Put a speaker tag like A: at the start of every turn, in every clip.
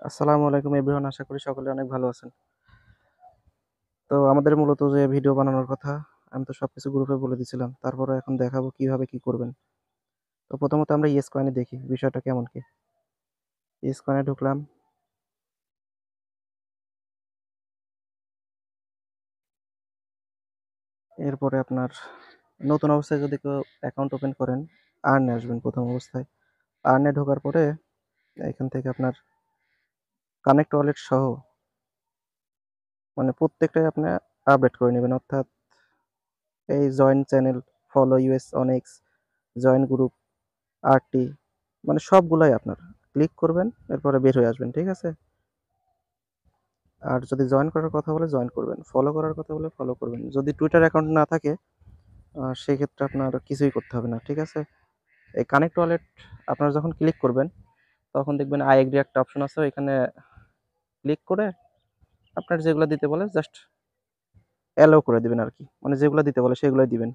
A: আসসালামু আলাইকুম এভরিওয়ান, আশা করি সকলে অনেক ভালো আছেন। তো আমাদের মূলত যে ভিডিও বানানোর কথা, আমি তো সবকিছু গ্রুপে বলে দিছিলাম। তারপরে এখন দেখাবো কিভাবে কি করবেন। তো প্রথমত আমরা ইয়েস কয়েনে দেখি বিষয়টা কেমন কি। ইয়েস কয়েনে ঢুকলাম। এরপরে আপনার নতুন অবস্থায় যদি কেউ অ্যাকাউন্ট ওপেন করেন, আর্নে আসবেন প্রথম অবস্থায়। আর্নে ঢোকার পরে এখান থেকে আপনার কানেক্ট ওয়ালেট সহ মানে প্রত্যেকটাই আপনি আপডেট করে নেবেন। অর্থাৎ এই জয়েন চ্যানেল, ফলো ইউএস অনেক্স, জয়েন গ্রুপ, আরটি, মানে সবগুলাই আপনার ক্লিক করবেন, এরপরে বের হয়ে আসবেন। ঠিক আছে? আর যদি জয়েন করার কথা বলে জয়েন করবেন, ফলো করার কথা বলে ফলো করবেন। যদি টুইটার অ্যাকাউন্ট না থাকে সেক্ষেত্রে আপনার কিছুই করতে হবে না। ঠিক আছে? এই কানেক্ট ওয়ালেট আপনারা যখন ক্লিক করবেন তখন দেখবেন আই এগ্রি একটা অপশন আছে, এখানে ক্লিক করে আপনার যেগুলো দিতে বলে জাস্ট অ্যালাউ করে দিবেন আর কি। মানে যেগুলো দিতে বলে সেগুলোই দিবেন।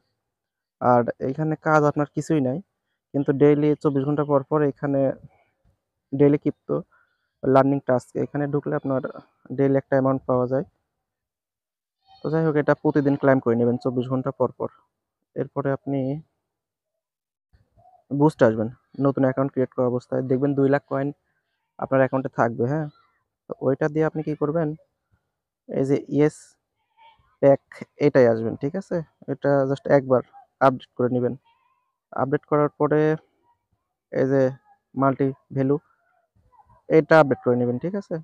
A: আর এইখানে কাজ আপনার কিছুই নাই, কিন্তু ডেইলি 24 ঘন্টা পর পর এখানে ডেইলি ক্রিপ্টো লার্নিং টাস্ক এখানে ঢুকলে আপনার ডেইলি একটা অ্যামাউন্ট পাওয়া যায়। তো যাই হোক, এটা প্রতিদিন ক্লাইম করে নেবেন 24 ঘন্টা পর পর। এরপরে আপনি বুস্ট আসবেন। নতুন অ্যাকাউন্ট ক্রিয়েট করা অবস্থায় দেখবেন 2 লাখ কয়েন আপনার অ্যাকাউন্টে থাকবে। হ্যাঁ, তো ওইটা দিয়ে আপনি কি করবেন, এই যে ইয়েস প্যাক, এটাই আসবেন। ঠিক আছে? এটা জাস্ট একবার আপডেট করে নেবেন। আপডেট করার পরে এই যে মাল্টি ভ্যালু, এটা আপডেট করে নেবেন। ঠিক আছে?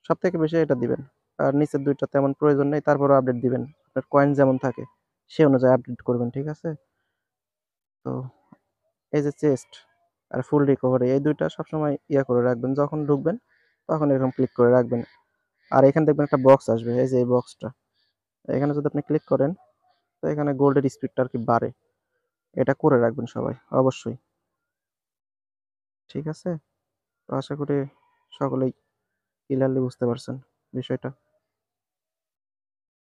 A: সব থেকে বেশি এটা দিবেন। আর নিচের দুইটা তেমন প্রয়োজন নেই, তারপরও আপডেট দিবেন। আপনার কয়েন যেমন থাকে সে অনুযায়ী আপডেট করবেন। ঠিক আছে? তো এই যে চেস্ট আর ফুল রিকভারি, এই দুইটা সবসময় করে রাখবেন। যখন ঢুকবেন তখন এরকম ক্লিক করে রাখবেন। আর এখানে দেখবেন একটা বক্স আসবে, এই যে এই বক্সটা, এখানে যদি আপনি ক্লিক করেন তো এখানে গোল্ডের স্পিডটা আর কি বাড়ে। এটা করে রাখবেন সবাই অবশ্যই। ঠিক আছে? তো আশা করি সকলেই ক্লিয়ারলি বুঝতে পারছেন বিষয়টা।